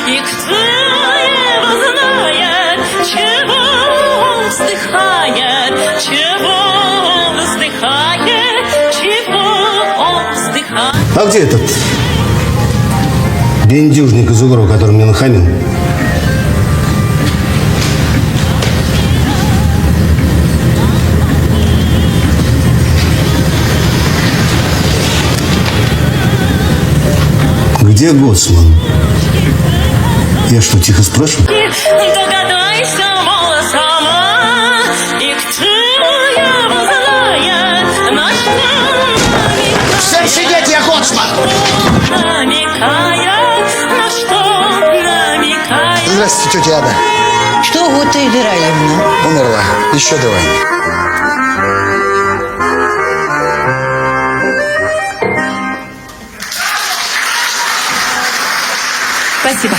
И кто его знает, чего он вздыхает, чего он вздыхает, чего он вздыхает. А где этот бендюжник из Угрова, который мне нахамил? Где Гоцман? Я что, тихо спрашиваю? Догадайся, мол, сама, и кто его знает, на что намекает. Всем сидеть, я Гоцман! Намекает, на что намекает. Здравствуйте, тетя Ада. Что Гута Ибраимовна? Умерла. Еще до войны. Спасибо.